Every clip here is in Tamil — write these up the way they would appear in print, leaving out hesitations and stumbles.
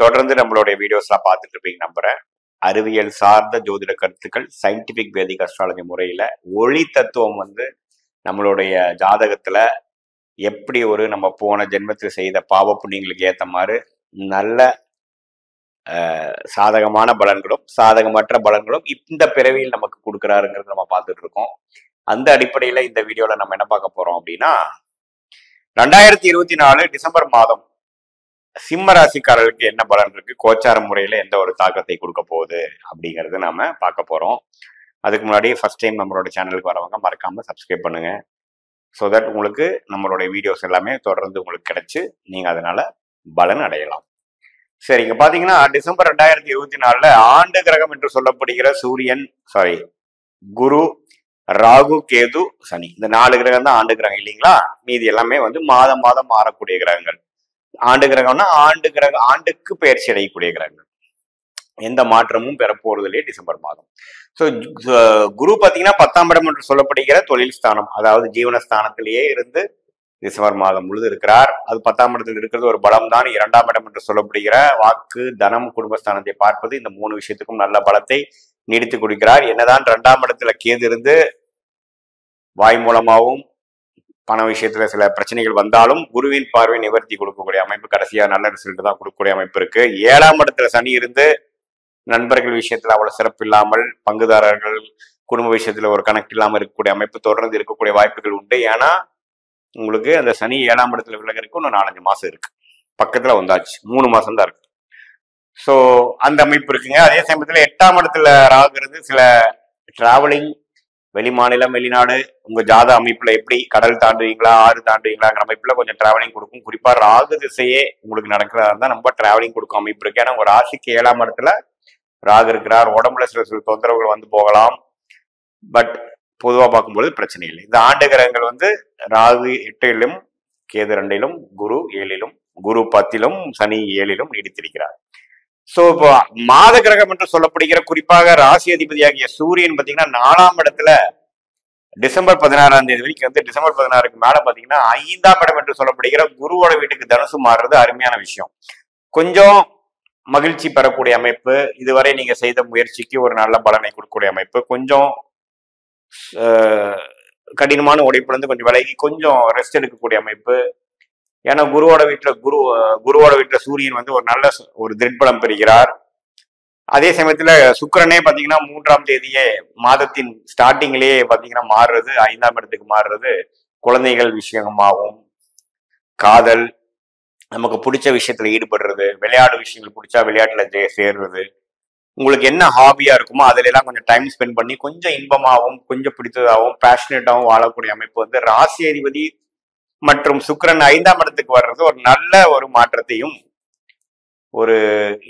தொடர்ந்து நம்மளுடைய வீடியோஸ்லாம் பார்த்துட்டு இருப்பீங்க நம்புறேன். அறிவியல் சார்ந்த ஜோதிட கருத்துக்கள் சயின்டிபிக் வேதிக் அஸ்ட்ராலஜி முறையில ஒளி தத்துவம் நம்மளுடைய ஜாதகத்துல எப்படி நம்ம போன ஜென்மத்தில் செய்த பாவ புண்ணியங்களுக்கு ஏத்த மாதிரி நல்ல சாதகமான பலன்களும் சாதகமற்ற பலன்களும் இந்த பிறவியில் நமக்கு கொடுக்குறாருங்கிறது நம்ம பார்த்துட்டு இருக்கோம். அந்த அடிப்படையில இந்த வீடியோல நம்ம என்ன பார்க்க போறோம் அப்படின்னா, 2024 டிசம்பர் மாதம் சிம்ம ராசிக்காரர்களுக்கு என்ன பலன் இருக்கு, கோச்சார முறையில எந்த ஒரு தாக்கத்தை கொடுக்க போகுது அப்படிங்கறது நாம பார்க்க போறோம். அதுக்கு முன்னாடி ஃபர்ஸ்ட் டைம் நம்மளோட சேனலுக்கு வரவங்க மறக்காம சப்ஸ்கிரைப் பண்ணுங்க. ஸோ தட் உங்களுக்கு நம்மளுடைய வீடியோஸ் எல்லாமே தொடர்ந்து உங்களுக்கு கிடைச்சு நீங்க அதனால பலன் அடையலாம். சரி, இங்க பாத்தீங்கன்னா டிசம்பர் 2024 ஆண்டு கிரகம் என்று சொல்லப்படுகிற சூரியன், குரு, ராகு, கேது, சனி, இந்த 4 கிரகம் தான் ஆண்டு கிரகம் இல்லைங்களா? மீதி எல்லாமே மாதம் மாதம் மாறக்கூடிய கிரகங்கள். ஆண்டு கிரகம்னா ஆண்டுக்கு பயிற்சி அடையக்கூடிய கிரகங்கள். எந்த மாற்றமும் பெறப்போறது இல்லையே டிசம்பர் மாதம். ஸோ குரு பாத்தீங்கன்னா 10ஆம் இடம் என்று சொல்லப்படுகிற தொழில் ஸ்தானம், அதாவது ஜீவனஸ்தானத்திலேயே இருந்து டிசம்பர் மாதம் முழுது இருக்கிறார். அது 10ஆம் இடத்தில் இருக்கிறது ஒரு பலம் தான். 2ஆம் இடம் என்று சொல்லப்படுகிற வாக்கு, தனம், குடும்பஸ்தானத்தை பார்ப்பது இந்த 3 விஷயத்துக்கும் நல்ல பலத்தை நீடித்து கொடுக்கிறார். என்னதான் 2ஆம் இடத்துல கேது இருந்து வாய் மூலமாகவும் பண விஷயத்துல சில பிரச்சனைகள் வந்தாலும் குருவின் பார்வை நிவர்த்தி கொடுக்கக்கூடிய அமைப்பு, கடைசியா நல்ல ரிசல்ட் தான் கொடுக்கக்கூடிய அமைப்பு இருக்கு. 7ஆம் இடத்துல சனி இருந்து நண்பர்கள் விஷயத்துல அவ்வளவு சிறப்பு இல்லாமல், பங்குதாரர்கள் குடும்ப விஷயத்துல ஒரு கனெக்ட் இல்லாமல் இருக்கக்கூடிய அமைப்பு தொடர்ந்து இருக்கக்கூடிய வாய்ப்புகள் உண்டு. ஏன்னா உங்களுக்கு அந்த சனி 7ஆம் இடத்துல விலகிறதுக்கு இன்னும் 4-5 மாசம் இருக்கு. பக்கத்துல வந்தாச்சு, 3 மாசம் தான் இருக்கு. ஸோ அந்த அமைப்பு இருக்குங்க. அதே சமயத்துல 8ஆம் இடத்துல ராகுறது சில டிராவலிங், வெளி மாநிலம், வெளிநாடு, உங்க ஜாத அமைப்புல எப்படி கடல் தாண்டுவீங்களா, ஆறு தாண்டுவீங்களாங்கிற அமைப்புல கொஞ்சம் டிராவலிங் கொடுக்கும். குறிப்பா ராகு திசையே உங்களுக்கு நடக்கிறதா இருந்தா ரொம்ப டிராவலிங் கொடுக்கும் அமைப்பு இருக்கு. ஏன்னா ஒரு ராசிக்கு 7ஆம் இடத்துல ராகு இருக்கிறார். உடம்புல சில தொந்தரவுகள் போகலாம். பட் பொதுவா பார்க்கும்போது பிரச்சனை இல்லை. இந்த ஆண்டு கிரகங்கள் ராகு 8லும், கேது 2லும், குரு 7லும், குரு 10லும், சனி 7லும் நீடித்திருக்கிறார். சோ இப்போ மாத கிரகம் என்று சொல்லப்படுகிற குறிப்பாக ராசி அதிபதியாகிய சூரியன் பாத்தீங்கன்னா 4ஆம் இடத்துல டிசம்பர் 16ஆம் தேதி வரைக்கும் டிசம்பர் 16க்கு மேல பாத்தீங்கன்னா 5ஆம் இடம் என்று சொல்லப்படுகிற குருவோட வீட்டுக்கு தனுசு மாறுறது அருமையான விஷயம். கொஞ்சம் மகிழ்ச்சி பெறக்கூடிய அமைப்பு, இதுவரை நீங்க செய்த முயற்சிக்கு ஒரு நல்ல பலனை கொடுக்கக்கூடிய அமைப்பு, கொஞ்சம் கடினமான உழைப்புல இருந்து கொஞ்சம் விலகி கொஞ்சம் ரெஸ்ட் எடுக்கக்கூடிய அமைப்பு. ஏன்னா குருவோட வீட்டுல சூரியன் ஒரு நல்ல ஒரு திட்பலம் பெறுகிறார். அதே சமயத்துல சுக்கிரனே பாத்தீங்கன்னா 3ஆம் தேதியே மாதத்தின் ஸ்டார்டிங்லயே பாத்தீங்கன்னா மாறுறது, 5ஆம் இடத்துக்கு மாறுறது குழந்தைகள் விஷயமாகவும், காதல், நமக்கு பிடிச்ச விஷயத்துல ஈடுபடுறது, விளையாடு விஷயங்கள் பிடிச்சா விளையாட்டுல சேர்றது, உங்களுக்கு என்ன ஹாபியா இருக்குமோ அதுல எல்லாம் கொஞ்சம் டைம் ஸ்பெண்ட் பண்ணி கொஞ்சம் இன்பமாகவும் கொஞ்சம் பிடித்ததாகவும் பேஷனேட்டாகவும் வாழக்கூடிய அமைப்பு ராசி அதிபதி மற்றும் சுக்கிரன் 5ஆம் இடத்துக்கு வர்றது ஒரு நல்ல ஒரு மாற்றத்தையும் ஒரு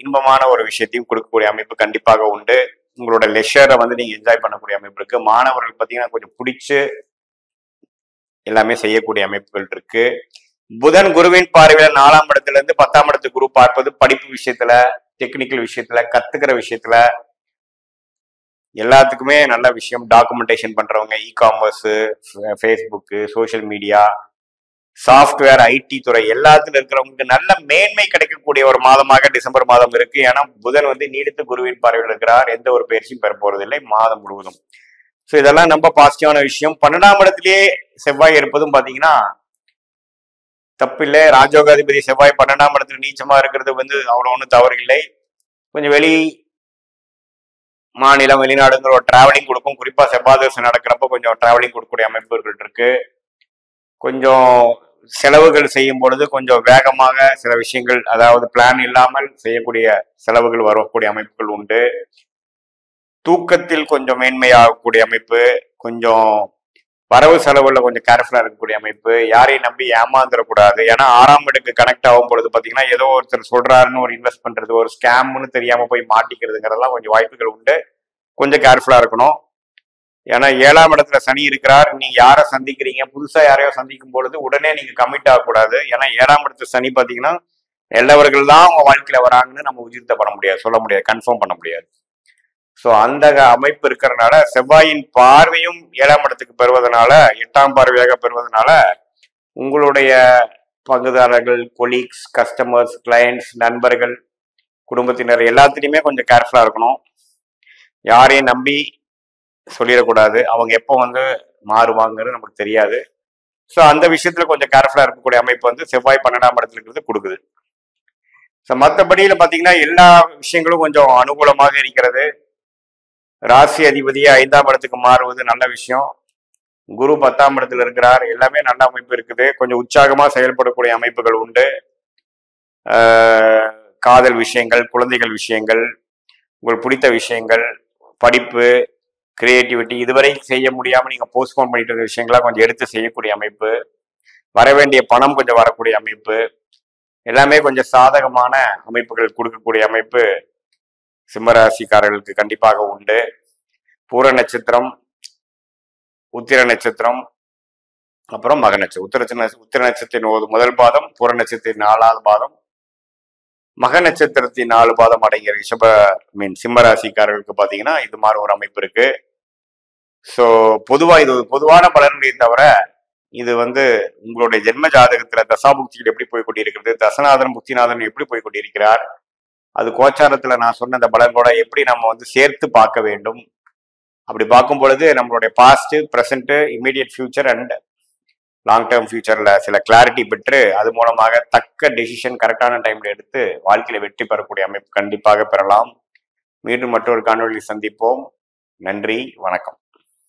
இன்பமான ஒரு விஷயத்தையும் கொடுக்கக்கூடிய அமைப்பு கண்டிப்பாக உண்டு. உங்களோட லெஷரை நீங்க என்ஜாய் பண்ணக்கூடிய அமைப்பு இருக்கு. மாணவர்கள் பாத்தீங்கன்னா கொஞ்சம் பிடிச்சு எல்லாமே செய்யக்கூடிய அமைப்புகள் இருக்கு. புதன் குருவின் பார்வையில 4ஆம் இடத்துல இருந்து 10ஆம் இடத்துக்கு குரு பார்ப்பது படிப்பு விஷயத்துல, டெக்னிக்கல் விஷயத்துல, கத்துக்கிற விஷயத்துல எல்லாத்துக்குமே நல்ல விஷயம். டாக்குமெண்டேஷன் பண்றவங்க, இ-காமர்ஸ், ஃபேஸ்புக்கு, சோசியல் மீடியா, சாஃப்ட்வேர், ஐடி துறை எல்லாத்துல இருக்கிறவங்களுக்கு நல்ல மேன்மை கிடைக்கக்கூடிய ஒரு மாதமாக டிசம்பர் மாதம் இருக்கு. ஏன்னா புதன் நீடித்து குருவின் பார்வையில் இருக்கிறார். எந்த ஒரு பயிற்சியும் பெற போறது இல்லை மாதம் முழுவதும். ஸோ இதெல்லாம் ரொம்ப பாசிட்டிவான விஷயம். 12ஆம் இடத்திலேயே செவ்வாய் இருப்பதும் பாத்தீங்கன்னா தப்பில்லை. ராஜயோகாதிபதி செவ்வாய் 12ஆம் இடத்துல நீச்சமா இருக்கிறது அவ்வளவு ஒன்றும் தவறு இல்லை. கொஞ்சம் வெளி மாநிலம், வெளிநாடுங்கிற ஒரு டிராவலிங் கொடுக்கும். குறிப்பா செவ்வாய் தசை நடக்கிறப்ப கொஞ்சம் டிராவலிங் கொடுக்கக்கூடிய அமைப்புகள் இருக்கு. கொஞ்சம் செலவுகள் செய்யும் பொழுது கொஞ்சம் வேகமாக சில விஷயங்கள், அதாவது பிளான் இல்லாமல் செய்யக்கூடிய செலவுகள் வரக்கூடிய அமைப்புகள் உண்டு. தூக்கத்தில் கொஞ்சம் மேன்மையாகக்கூடிய அமைப்பு, கொஞ்சம் வரவு செலவுல கொஞ்சம் கேர்ஃபுல்லா இருக்கக்கூடிய அமைப்பு, யாரையும் நம்பி ஏமாந்துடக்கூடாது. ஏன்னா 6ஆம் இடத்துக்கு கனெக்ட் ஆகும் பொழுது பாத்தீங்கன்னா ஏதோ ஒருத்தர் சொல்றாருன்னு ஒரு இன்வெஸ்ட் பண்றது, ஒரு ஸ்கேம்னு தெரியாம போய் மாட்டிக்கிறதுங்கிறதெல்லாம் கொஞ்சம் வாய்ப்புகள் உண்டு. கொஞ்சம் கேர்ஃபுல்லா இருக்கணும். ஏன்னா 7ஆம் இடத்துல சனி இருக்கிறார். நீங்க யாரை சந்திக்கிறீங்க, புதுசா யாரையோ சந்திக்கும் பொழுது உடனே நீங்க கமிட் ஆகக்கூடாது. ஏன்னா 7ஆம் இடத்துல சனி பாத்தீங்கன்னா நல்லவர்கள் தான் உங்க வாழ்க்கையில வராங்கன்னு நம்ம உறுதிப்படுத்த முடியாது, சொல்ல முடியாது, கன்ஃபார்ம் பண்ண முடியாது. ஸோ அந்த அமைப்பு இருக்கிறதுனால செவ்வாயின் பார்வையும் 7ஆம் இடத்துக்கு பெறுவதனால, 8ஆம் பார்வையாக பெறுவதனால உங்களுடைய பங்குதாரர்கள், கொலீக்ஸ், கஸ்டமர்ஸ், கிளையண்ட்ஸ், நண்பர்கள் குடும்பத்தினர் எல்லாத்துலேயுமே கொஞ்சம் கேர்ஃபுல்லாக இருக்கணும். யாரையும் நம்பி சொல்லிடக்கூடாது. அவங்க எப்போ வந்து மாறுவாங்கிறது நமக்கு தெரியாது. ஸோ அந்த விஷயத்துல கொஞ்சம் கேர்ஃபுல்லாக இருக்கக்கூடிய அமைப்பு வந்து செவ்வாய் 12ஆம் இடத்துல இருக்கிறது கொடுக்குது. ஸோ மற்றபடியில் பார்த்தீங்கன்னா எல்லா விஷயங்களும் கொஞ்சம் அனுகூலமாக இருக்கிறது. ராசி அதிபதியை 5ஆம் இடத்துக்கு மாறுவது நல்ல விஷயம். குரு 10ஆம் இடத்துல இருக்கிறார். எல்லாமே நல்ல அமைப்பு இருக்குது. கொஞ்சம் உற்சாகமா செயல்படக்கூடிய அமைப்புகள் உண்டு. காதல் விஷயங்கள், குழந்தைகள் விஷயங்கள், உங்களுக்கு பிடித்த விஷயங்கள், படிப்பு, கிரியேட்டிவிட்டி, இதுவரை செய்ய முடியாம நீங்க போஸ்ட்போன் பண்ணிட்டு இருந்த விஷயங்களா கொஞ்சம் எடுத்து செய்யக்கூடிய அமைப்பு, வர வேண்டிய பணம் கொஞ்சம் வரக்கூடிய அமைப்பு, எல்லாமே கொஞ்சம் சாதகமான அமைப்புகள் கொடுக்கக்கூடிய அமைப்பு சிம்மராசிக்காரர்களுக்கு கண்டிப்பாக உண்டு. பூர நட்சத்திரம், உத்திர நட்சத்திரம், அப்புறம் மக நட்சத்திரம். உத்திர நட்சத்திரத்தின் முதல் பாதம், பூர நட்சத்திரத்தின் 4வது பாதம், மக நட்சத்திரத்தின் 4 பாதம் அடங்கிய சிம்மராசிக்காரர்களுக்கு பாத்தீங்கன்னா இது மாதிரி ஒரு அமைப்பு இருக்கு. ஸோ இது பொதுவான பலன்களை தவிர இது வந்து உங்களுடைய ஜென்ம ஜாதகத்துல தசாபுக்தியில் எப்படி போய் கொண்டிருக்கிறது, தசநாதன் புக்திநாதன் எப்படி போய் கொண்டிருக்கிறார், அது கோச்சாரத்துல நான் சொன்ன அந்த பலன்களோட எப்படி நம்ம வந்து சேர்த்து பார்க்க வேண்டும். அப்படி பார்க்கும் பொழுது நம்மளுடைய past, present, immediate future and long term ஃபியூச்சர்ல சில கிளாரிட்டி பெற்று அது மூலமாக தக்க டெசிஷன் கரெக்டான டைம்ல எடுத்து வாழ்க்கையில வெற்றி பெறக்கூடிய அமைப்பு கண்டிப்பாக பெறலாம். மீண்டும் மற்றொரு காணொலியில் சந்திப்போம். நன்றி, வணக்கம்.